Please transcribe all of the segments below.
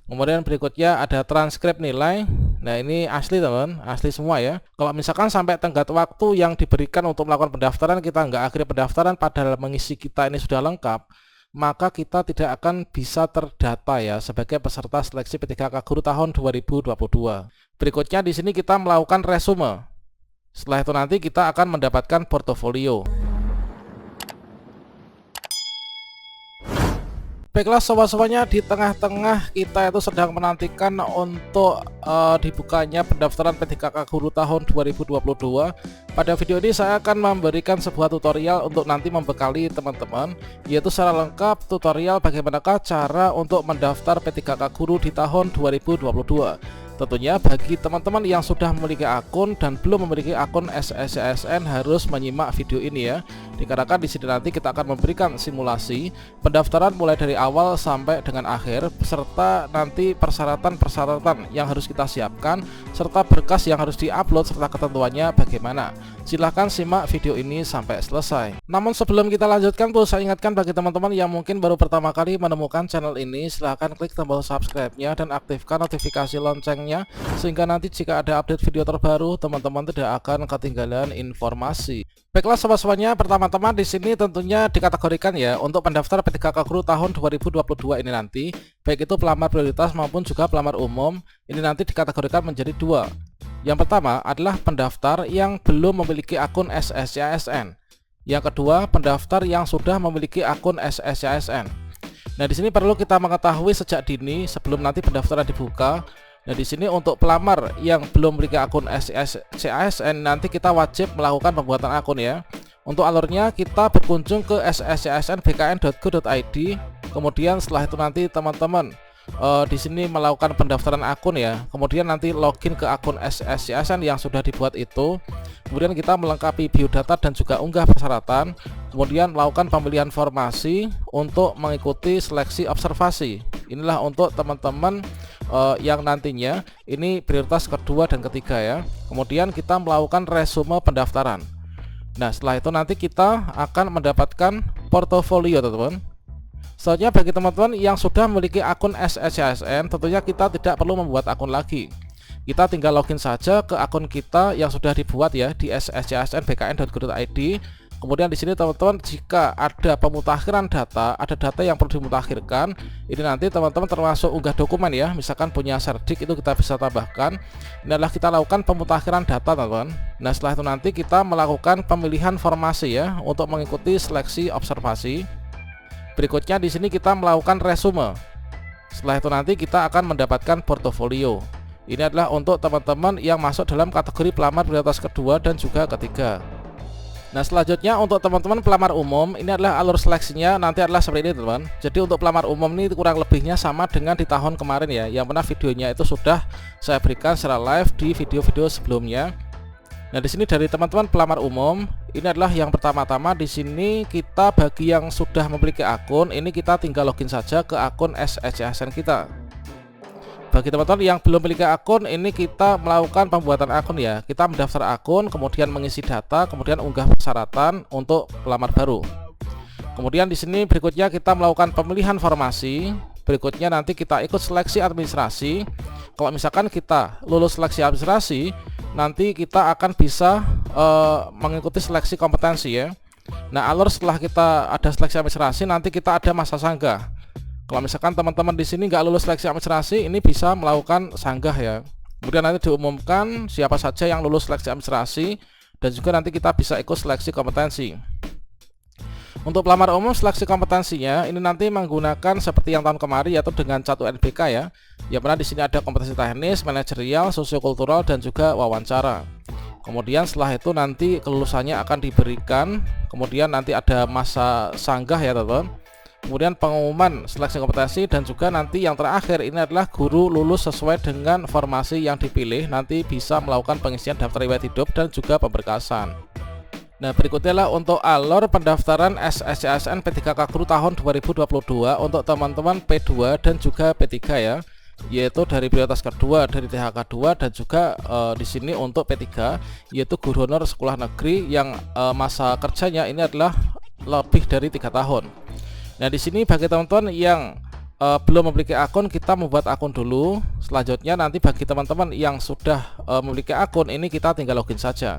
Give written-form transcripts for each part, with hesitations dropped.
Kemudian berikutnya ada transkrip nilai. Nah, ini asli teman, asli semua ya. Kalau misalkan sampai tenggat waktu yang diberikan untuk melakukan pendaftaran kita nggak akhiri pendaftaran padahal mengisi kita ini sudah lengkap, maka kita tidak akan bisa terdata ya sebagai peserta seleksi P3K Guru tahun 2022. Berikutnya di sini kita melakukan resume. Setelah itu nanti kita akan mendapatkan portofolio. Baiklah sobat-sobatnya, di tengah-tengah kita itu sedang menantikan untuk dibukanya pendaftaran P3K Guru tahun 2022. Pada video ini saya akan memberikan sebuah tutorial untuk nanti membekali teman-teman, yaitu secara lengkap tutorial bagaimanakah cara untuk mendaftar P3K Guru di tahun 2022. Tentunya bagi teman-teman yang sudah memiliki akun dan belum memiliki akun SSCSN harus menyimak video ini ya. Dikarenakan di sini nanti kita akan memberikan simulasi pendaftaran mulai dari awal sampai dengan akhir, beserta nanti persyaratan-persyaratan yang harus kita siapkan serta berkas yang harus diupload serta ketentuannya bagaimana. Silahkan simak video ini sampai selesai. Namun sebelum kita lanjutkan, perlu saya ingatkan bagi teman-teman yang mungkin baru pertama kali menemukan channel ini, silahkan klik tombol subscribe-nya dan aktifkan notifikasi loncengnya, sehingga nanti jika ada update video terbaru teman-teman tidak akan ketinggalan informasi. Baiklah sobat-sobatnya, pertama-tama di sini tentunya dikategorikan ya untuk pendaftar P3K Guru tahun 2022 ini nanti, baik itu pelamar prioritas maupun juga pelamar umum, ini nanti dikategorikan menjadi dua. Yang pertama adalah pendaftar yang belum memiliki akun SSCSN. Yang kedua, pendaftar yang sudah memiliki akun SSCSN. Nah, di sini perlu kita mengetahui sejak dini sebelum nanti pendaftaran dibuka. Nah, di sini untuk pelamar yang belum memiliki akun SSCSN nanti kita wajib melakukan pembuatan akun ya. Untuk alurnya kita berkunjung ke sscsnbkn.go.id. Kemudian setelah itu nanti teman-teman di sini melakukan pendaftaran akun ya. Kemudian nanti login ke akun SSCSN yang sudah dibuat itu. Kemudian kita melengkapi biodata dan juga unggah persyaratan. Kemudian melakukan pemilihan formasi untuk mengikuti seleksi observasi. Inilah untuk teman-teman yang nantinya ini prioritas kedua dan ketiga ya. Kemudian kita melakukan resume pendaftaran. Nah, setelah itu nanti kita akan mendapatkan portofolio teman-teman. Selanjutnya bagi teman-teman yang sudah memiliki akun SSCSN, tentunya kita tidak perlu membuat akun lagi. Kita tinggal login saja ke akun kita yang sudah dibuat ya di sscsnbkn.go.id. Kemudian di sini teman-teman jika ada pemutakhiran data, ada data yang perlu dimutakhirkan, ini nanti teman-teman termasuk unggah dokumen ya. Misalkan punya Serdik itu kita bisa tambahkan. Ini adalah kita lakukan pemutakhiran data teman-teman. Nah, setelah itu nanti kita melakukan pemilihan formasi ya untuk mengikuti seleksi observasi. Berikutnya di sini kita melakukan resume. Setelah itu nanti kita akan mendapatkan portofolio. Ini adalah untuk teman-teman yang masuk dalam kategori pelamar prioritas kedua dan juga ketiga. Nah, selanjutnya untuk teman-teman pelamar umum, ini adalah alur seleksinya nanti adalah seperti ini teman. Jadi untuk pelamar umum ini kurang lebihnya sama dengan di tahun kemarin ya. Yang mana videonya itu sudah saya berikan secara live di video-video sebelumnya. Nah, di sini dari teman-teman pelamar umum, ini adalah yang pertama-tama di sini kita bagi yang sudah memiliki akun, ini kita tinggal login saja ke akun SSCSN kita. Bagi teman-teman yang belum memiliki akun, ini kita melakukan pembuatan akun ya. Kita mendaftar akun, kemudian mengisi data, kemudian unggah persyaratan untuk pelamar baru. Kemudian di sini berikutnya kita melakukan pemilihan formasi. Berikutnya nanti kita ikut seleksi administrasi. Kalau misalkan kita lulus seleksi administrasi, nanti kita akan bisa mengikuti seleksi kompetensi ya. Nah, alur setelah kita ada seleksi administrasi, nanti kita ada masa sanggah. Kalau misalkan teman-teman di sini nggak lulus seleksi administrasi, ini bisa melakukan sanggah ya. Kemudian nanti diumumkan siapa saja yang lulus seleksi administrasi dan juga nanti kita bisa ikut seleksi kompetensi. Untuk pelamar umum seleksi kompetensinya ini nanti menggunakan seperti yang tahun kemarin yaitu dengan Catu NBK ya. Yang mana di sini ada kompetensi teknis, manajerial, sosiokultural dan juga wawancara. Kemudian setelah itu nanti kelulusannya akan diberikan. Kemudian nanti ada masa sanggah ya teman-teman. Kemudian pengumuman seleksi kompetensi dan juga nanti yang terakhir ini adalah guru lulus sesuai dengan formasi yang dipilih nanti bisa melakukan pengisian daftar riwayat hidup dan juga pemberkasan. Nah, berikutnya lah untuk alur pendaftaran SSCSN P3K Guru tahun 2022 untuk teman-teman P2 dan juga P3 ya, yaitu dari prioritas kedua dari THK 2 dan juga di sini untuk P3 yaitu guru honor sekolah negeri yang masa kerjanya ini adalah lebih dari 3 tahun. Nah, di sini bagi teman-teman yang belum memiliki akun, kita membuat akun dulu. Selanjutnya nanti bagi teman-teman yang sudah memiliki akun, ini kita tinggal login saja.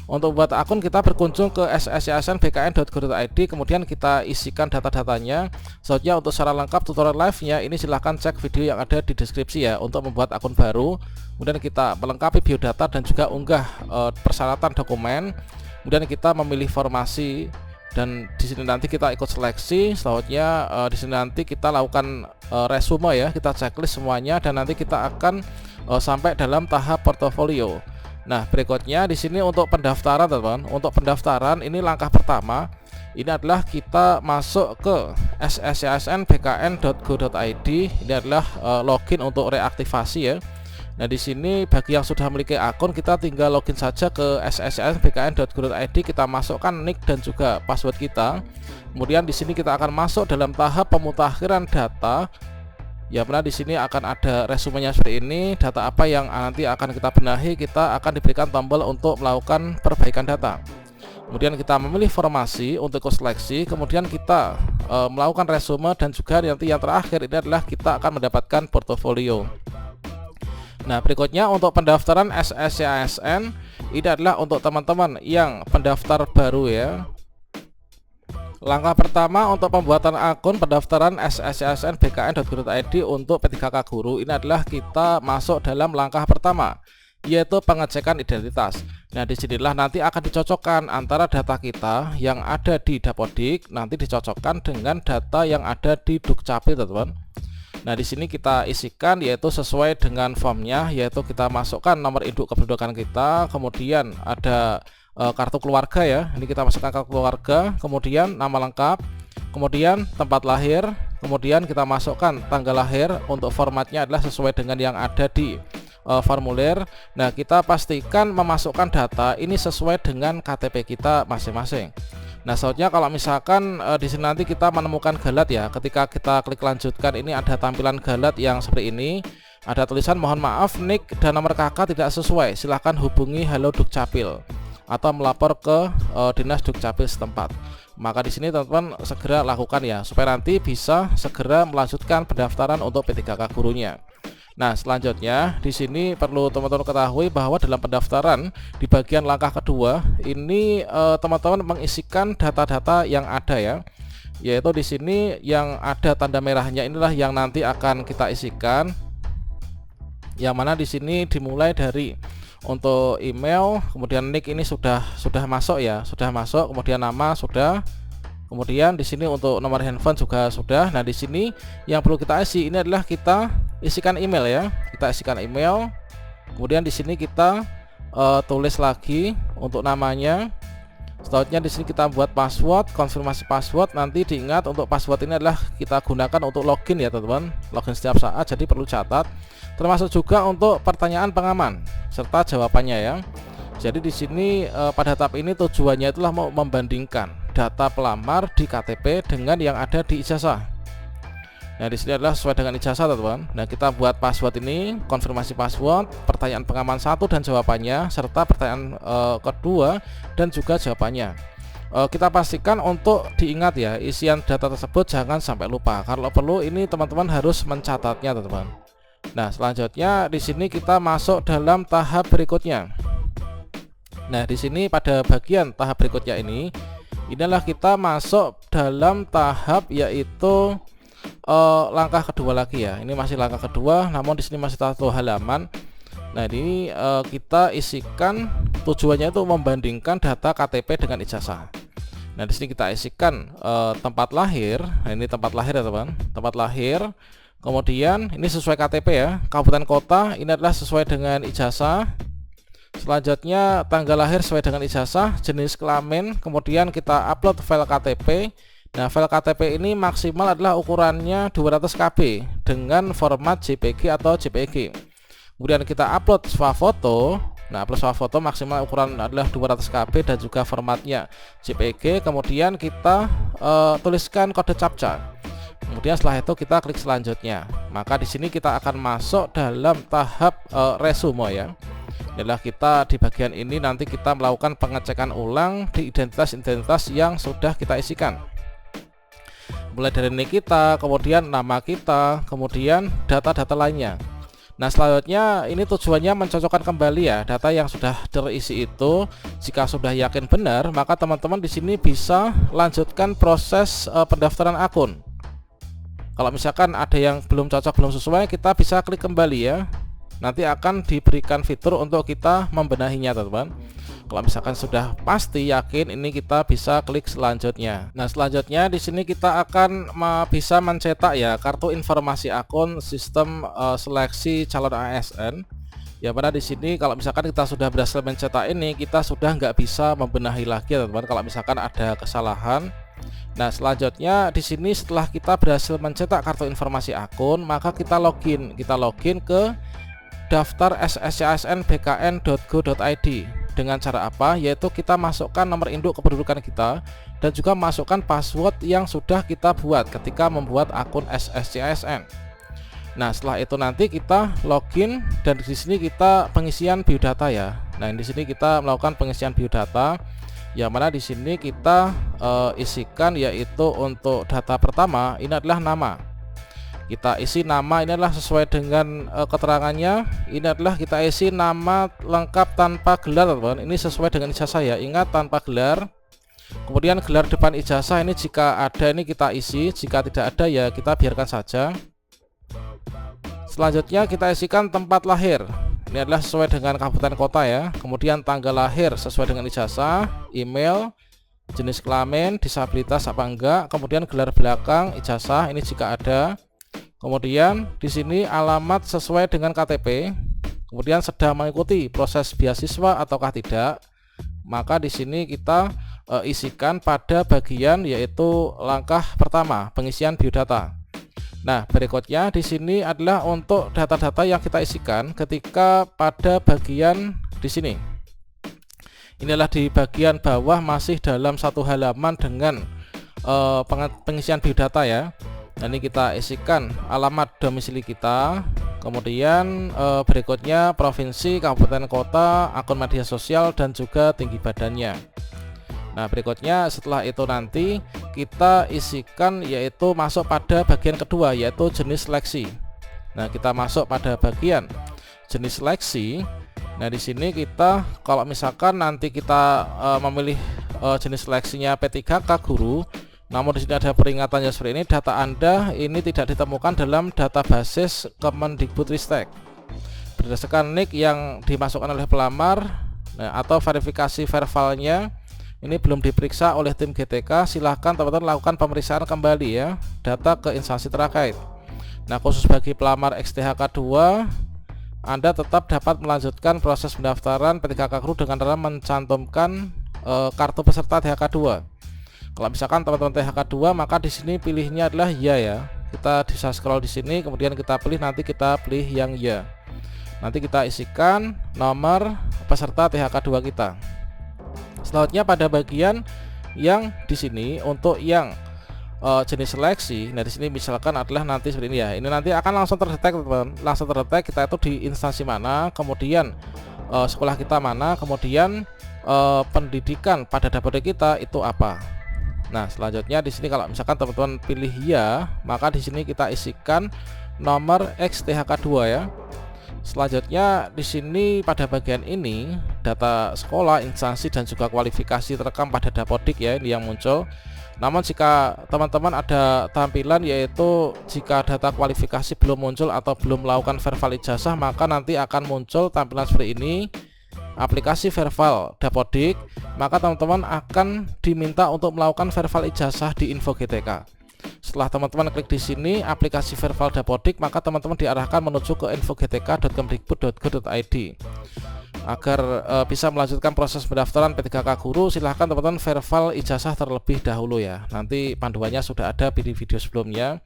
Untuk membuat akun kita berkunjung ke sscsnbkn.go.id, kemudian kita isikan data-datanya. Selanjutnya untuk secara lengkap tutorial live-nya ini silahkan cek video yang ada di deskripsi ya untuk membuat akun baru. Kemudian kita melengkapi biodata dan juga unggah persyaratan dokumen. Kemudian kita memilih formasi dan di sini nanti kita ikut seleksi. Selanjutnya di sini nanti kita lakukan resume ya, kita checklist semuanya dan nanti kita akan sampai dalam tahap portofolio. Nah, berikutnya di sini untuk pendaftaran, teman-teman. Untuk pendaftaran ini langkah pertama. Ini adalah kita masuk ke sscsnbkn.go.id. Ini adalah login untuk reaktivasi ya. Nah, di sini bagi yang sudah memiliki akun, kita tinggal login saja ke sscsnbkn.go.id. Kita masukkan nick dan juga password kita. Kemudian di sini kita akan masuk dalam tahap pemutakhiran data. Ya, benar, di sini akan ada resumenya seperti ini. Data apa yang nanti akan kita benahi, kita akan diberikan tombol untuk melakukan perbaikan data. Kemudian kita memilih formasi untuk seleksi. Kemudian kita melakukan resume dan juga nanti yang terakhir ini adalah kita akan mendapatkan portofolio. Nah, berikutnya untuk pendaftaran SSCASN ini adalah untuk teman-teman yang pendaftar baru ya. Langkah pertama untuk pembuatan akun pendaftaran sscsnbkn.go.id untuk P3K Guru ini adalah kita masuk dalam langkah pertama, yaitu pengecekan identitas. Nah, disinilah nanti akan dicocokkan antara data kita yang ada di Dapodik nanti dicocokkan dengan data yang ada di Dukcapil, teman-teman. Nah, di sini kita isikan yaitu sesuai dengan formnya, yaitu kita masukkan nomor induk kependudukan kita, kemudian ada kartu keluarga ya, ini kita masukkan kartu keluarga, kemudian nama lengkap, kemudian tempat lahir, kemudian kita masukkan tanggal lahir. Untuk formatnya adalah sesuai dengan yang ada di formulir. Nah, kita pastikan memasukkan data ini sesuai dengan KTP kita masing-masing. Nah, selanjutnya kalau misalkan di sini nanti kita menemukan galat ya, ketika kita klik lanjutkan ini ada tampilan galat yang seperti ini. Ada tulisan mohon maaf nick dan nomor KK tidak sesuai, silahkan hubungi Halo Dukcapil atau melapor ke Dinas Dukcapil setempat. Maka di sini teman-teman segera lakukan ya, supaya nanti bisa segera melanjutkan pendaftaran untuk P3K Gurunya. Nah, selanjutnya di sini perlu teman-teman ketahui bahwa dalam pendaftaran di bagian langkah kedua ini teman-teman mengisikan data-data yang ada ya, yaitu di sini yang ada tanda merahnya inilah yang nanti akan kita isikan. Yang mana di sini dimulai dari untuk email, kemudian nick ini sudah masuk ya, sudah masuk, kemudian nama sudah, kemudian di sini untuk nomor handphone juga sudah. Nah, di sini yang perlu kita isi ini adalah kita isikan email ya, kita isikan email, kemudian di sini kita tulis lagi untuk namanya. Selanjutnya di sini kita buat password, konfirmasi password. Nanti diingat untuk password ini adalah kita gunakan untuk login ya teman-teman, login setiap saat, jadi perlu catat. Termasuk juga untuk pertanyaan pengaman serta jawabannya ya. Jadi di sini pada tahap ini tujuannya itulah mau membandingkan data pelamar di KTP dengan yang ada di ijazah. Nah, di sini adalah sesuai dengan ijazah teman-teman. Nah, kita buat password ini, konfirmasi password, pertanyaan pengaman 1 dan jawabannya, serta pertanyaan kedua dan juga jawabannya. Kita pastikan untuk diingat ya, isian data tersebut jangan sampai lupa. Kalau perlu ini teman-teman harus mencatatnya teman-teman. Nah, selanjutnya di sini kita masuk dalam tahap berikutnya. Nah, di sini pada bagian tahap berikutnya ini, inilah kita masuk dalam tahap yaitu langkah kedua lagi ya. Ini masih langkah kedua, namun di sini masih satu halaman. Nah, ini kita isikan tujuannya itu membandingkan data KTP dengan ijazah. Nah, di sini kita isikan tempat lahir. Nah, ini tempat lahir ya teman, tempat lahir. Kemudian ini sesuai KTP ya, kabupaten kota ini adalah sesuai dengan ijazah. Selanjutnya tanggal lahir sesuai dengan ijazah, jenis kelamin, kemudian kita upload file KTP. Nah, file KTP ini maksimal adalah ukurannya 200 KB dengan format JPG atau JPEG. Kemudian kita upload swafoto. Nah, upload swafoto maksimal ukuran adalah 200 KB dan juga formatnya JPEG. Kemudian kita tuliskan kode captcha. Kemudian setelah itu kita klik selanjutnya. Maka di sini kita akan masuk dalam tahap resume ya. Adalah kita di bagian ini nanti kita melakukan pengecekan ulang di identitas-identitas yang sudah kita isikan. mulai dari nik kita, kemudian nama kita, kemudian data-data lainnya. Nah, selanjutnya ini tujuannya mencocokkan kembali ya data yang sudah terisi itu. Jika sudah yakin benar, maka teman-teman di sini bisa lanjutkan proses pendaftaran akun. Kalau misalkan ada yang belum cocok, belum sesuai, kita bisa klik kembali ya. Nanti akan diberikan fitur untuk kita membenahinya, teman-teman. Kalau misalkan sudah pasti yakin, ini kita bisa klik selanjutnya. Nah, selanjutnya di sini kita akan bisa mencetak ya kartu informasi akun sistem seleksi calon ASN. Ya, pada di sini kalau misalkan kita sudah berhasil mencetak ini, kita sudah nggak bisa membenahi lagi, teman-teman. Kalau misalkan ada kesalahan. Nah, selanjutnya di sini setelah kita berhasil mencetak kartu informasi akun, maka kita login. Kita login ke daftar sscsnbkn.go.id. Dengan cara apa? Yaitu kita masukkan nomor induk kependudukan kita dan juga masukkan password yang sudah kita buat ketika membuat akun SSCSN. Nah, setelah itu nanti kita login dan di sini kita pengisian biodata ya. Nah, di sini kita melakukan pengisian biodata. Yang mana di sini kita isikan yaitu untuk data pertama ini adalah nama. Kita isi nama, ini adalah sesuai dengan keterangannya. Ini adalah kita isi nama lengkap tanpa gelar, teman-teman. Ini sesuai dengan ijazah ya. Ingat, tanpa gelar. Kemudian gelar depan ijazah ini jika ada ini kita isi, jika tidak ada ya kita biarkan saja. Selanjutnya kita isikan tempat lahir. Ini adalah sesuai dengan kabupaten kota ya. Kemudian tanggal lahir sesuai dengan ijazah, email, jenis kelamin, disabilitas apa enggak, kemudian gelar belakang ijazah ini jika ada. Kemudian di sini alamat sesuai dengan KTP. Kemudian sedang mengikuti proses beasiswa ataukah tidak. Maka di sini kita isikan pada bagian yaitu langkah pertama, pengisian biodata. Nah, berikutnya di sini adalah untuk data-data yang kita isikan ketika pada bagian di sini. Inilah di bagian bawah masih dalam satu halaman dengan pengisian biodata ya. Nah, ini kita isikan alamat domisili kita, kemudian berikutnya provinsi, kabupaten, kota, akun media sosial, dan juga tinggi badannya. Nah, berikutnya setelah itu nanti kita isikan yaitu masuk pada bagian kedua yaitu jenis seleksi. Nah, kita masuk pada bagian jenis seleksi. Nah, di sini kita kalau misalkan nanti kita memilih jenis seleksinya P3K guru, namun di sini ada peringatannya seperti ini, data Anda ini tidak ditemukan dalam database Kemendikbudristek berdasarkan nik yang dimasukkan oleh pelamar. Nah, atau verifikasi verbalnya ini belum diperiksa oleh tim GTK. Silahkan teman-teman lakukan pemeriksaan kembali ya data ke instansi terkait. Nah, khusus bagi pelamar XTHK 2, Anda tetap dapat melanjutkan proses pendaftaran P3K Guru dengan cara mencantumkan kartu peserta THK 2. Kalau misalkan teman-teman THK 2, maka di sini pilihnya adalah ya. Kita bisa scroll di sini, kemudian kita pilih, nanti kita pilih yang ya. Nanti kita isikan nomor peserta THK 2 kita. Selanjutnya pada bagian yang di sini untuk yang jenis seleksi. Nah, di sini misalkan adalah nanti seperti ini ya. Ini nanti akan langsung terdetek, teman-teman. Langsung terdetek kita itu di instansi mana, kemudian sekolah kita mana, kemudian pendidikan pada dapur kita itu apa. Nah, selanjutnya di sini kalau misalkan teman-teman pilih ya, maka di sini kita isikan nomor XTHK 2 ya. Selanjutnya di sini pada bagian ini data sekolah, instansi, dan juga kualifikasi terekam pada Dapodik ya, ini yang muncul. Namun jika teman-teman ada tampilan yaitu jika data kualifikasi belum muncul atau belum melakukan verbal ijazah, maka nanti akan muncul tampilan seperti ini, aplikasi verbal Dapodik. Maka teman-teman akan diminta untuk melakukan verbal ijazah di info GTK. Setelah teman-teman klik di sini aplikasi verbal Dapodik, maka teman-teman diarahkan menuju ke infogtk.kemdikbud.go.id. Agar bisa melanjutkan proses pendaftaran P3K Guru, silahkan teman-teman verbal ijazah terlebih dahulu ya. Nanti panduannya sudah ada di video sebelumnya.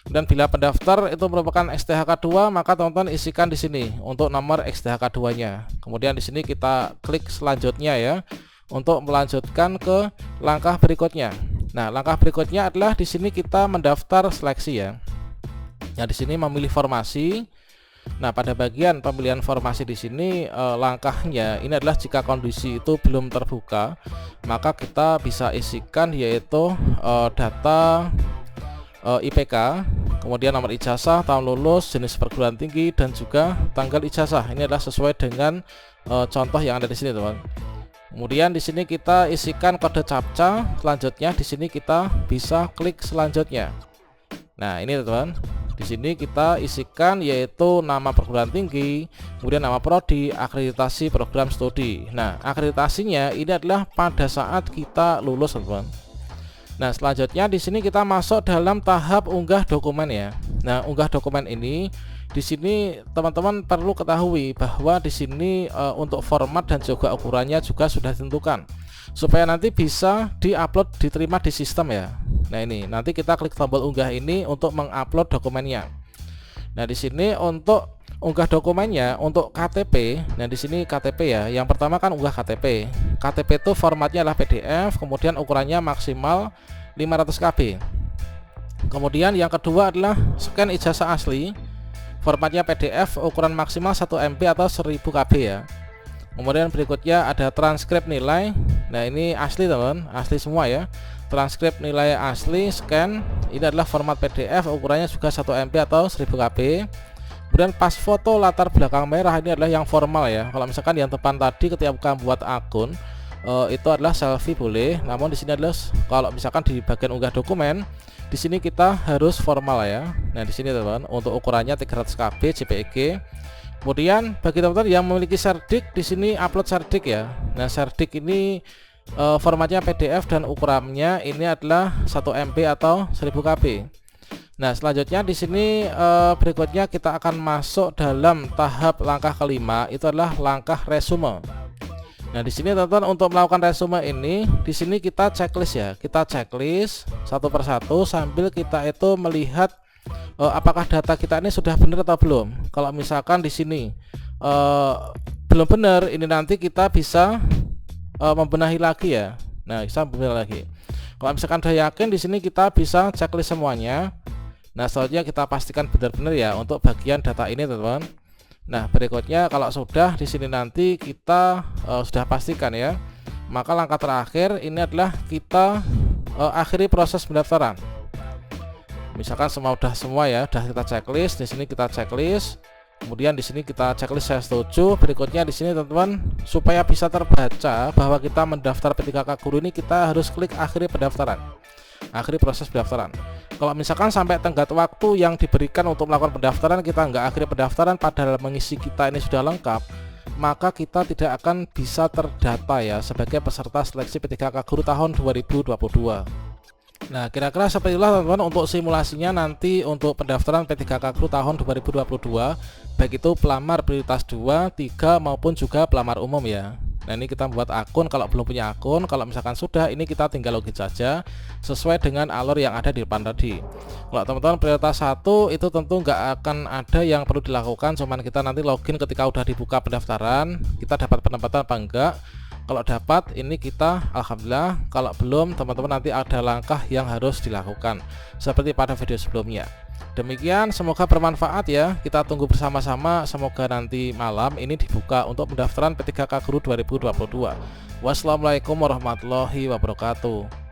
Dan bila pendaftar itu merupakan XTHK 2, maka teman-teman isikan di sini untuk nomor XTHK 2-nya. Kemudian di sini kita klik selanjutnya ya untuk melanjutkan ke langkah berikutnya. Nah, langkah berikutnya adalah di sini kita mendaftar seleksi ya. Nah, di sini memilih formasi. Nah, pada bagian pemilihan formasi di sini langkahnya ini adalah jika kondisi itu belum terbuka, maka kita bisa isikan yaitu data IPK, kemudian nomor ijazah, tahun lulus, jenis perguruan tinggi, dan juga tanggal ijazah. Ini adalah sesuai dengan contoh yang ada di sini, teman. Kemudian di sini kita isikan kode CAPTCHA. Selanjutnya di sini kita bisa klik selanjutnya. Nah, ini teman. Di sini kita isikan yaitu nama perguruan tinggi, kemudian nama prodi, akreditasi program studi. Nah, akreditasinya ini adalah pada saat kita lulus, teman. Nah, selanjutnya di sini kita masuk dalam tahap unggah dokumen ya. Nah, unggah dokumen ini di sini teman-teman perlu ketahui bahwa di sini untuk format dan juga ukurannya juga sudah ditentukan supaya nanti bisa diupload, diterima di sistem ya. Nah, ini nanti kita klik tombol unggah ini untuk mengupload dokumennya. Nah, di sini untuk unggah dokumennya untuk KTP. Nah, di sini KTP ya. Yang pertama kan unggah KTP. KTP itu formatnya adalah PDF, kemudian ukurannya maksimal 500 KB. Kemudian yang kedua adalah scan ijazah asli. Formatnya PDF, ukuran maksimal 1 MB atau 1000 KB ya. Kemudian berikutnya ada transkrip nilai. Nah, ini asli teman, asli semua ya. Transkrip nilai asli scan. Ini adalah format PDF, ukurannya juga 1 MB atau 1000 KB. Kemudian pas foto latar belakang merah, ini adalah yang formal ya. Kalau misalkan yang depan tadi ketika buat akun itu adalah selfie boleh, namun di sini adalah kalau misalkan di bagian unggah dokumen, di sini kita harus formal ya. Nah, di sini teman, untuk ukurannya 300 KB JPEG. Kemudian bagi teman-teman yang memiliki ShareDisk, di sini upload ShareDisk ya. Nah, ShareDisk ini formatnya PDF dan ukurannya ini adalah 1 MB atau 1000 KB. Nah, selanjutnya di sini berikutnya kita akan masuk dalam tahap langkah kelima, itu adalah langkah resume. Nah, di sini teman-teman untuk melakukan resume ini, di sini kita checklist ya. Kita checklist satu persatu sambil kita itu melihat apakah data kita ini sudah benar atau belum. Kalau misalkan di sini belum benar, ini nanti kita bisa membenahi lagi ya. Nah, bisa membenahi lagi. Kalau misalkan sudah yakin, di sini kita bisa checklist semuanya. Nah, selanjutnya kita pastikan benar-benar ya untuk bagian data ini, teman-teman. Nah, berikutnya kalau sudah di sini nanti kita sudah pastikan ya. Maka langkah terakhir ini adalah kita akhiri proses pendaftaran. Misalkan semua ya, sudah kita checklist, di sini kita checklist. Kemudian di sini kita checklist saya setuju. Berikutnya di sini teman-teman, supaya bisa terbaca bahwa kita mendaftar P3K Guru ini, kita harus klik akhiri pendaftaran. Akhiri proses pendaftaran. Kalau misalkan sampai tenggat waktu yang diberikan untuk melakukan pendaftaran kita nggak akhiri pendaftaran padahal mengisi kita ini sudah lengkap, maka kita tidak akan bisa terdata ya sebagai peserta seleksi P3K Guru tahun 2022. Nah, kira-kira seperti itulah teman-teman untuk simulasinya nanti untuk pendaftaran P3K Guru tahun 2022, baik itu pelamar prioritas 2, 3 maupun juga pelamar umum ya. Nah, ini kita buat akun. Kalau belum punya akun, kalau misalkan sudah, ini kita tinggal login saja sesuai dengan alur yang ada di depan tadi. Kalau teman-teman prioritas 1 itu tentu nggak akan ada yang perlu dilakukan, cuman kita nanti login ketika udah dibuka pendaftaran, kita dapat penempatan apa enggak. Kalau dapat, ini kita alhamdulillah. Kalau belum, teman-teman nanti ada langkah yang harus dilakukan seperti pada video sebelumnya. Demikian, semoga bermanfaat ya. Kita tunggu bersama-sama, semoga nanti malam ini dibuka untuk pendaftaran P3K Guru 2022. Wassalamualaikum warahmatullahi wabarakatuh.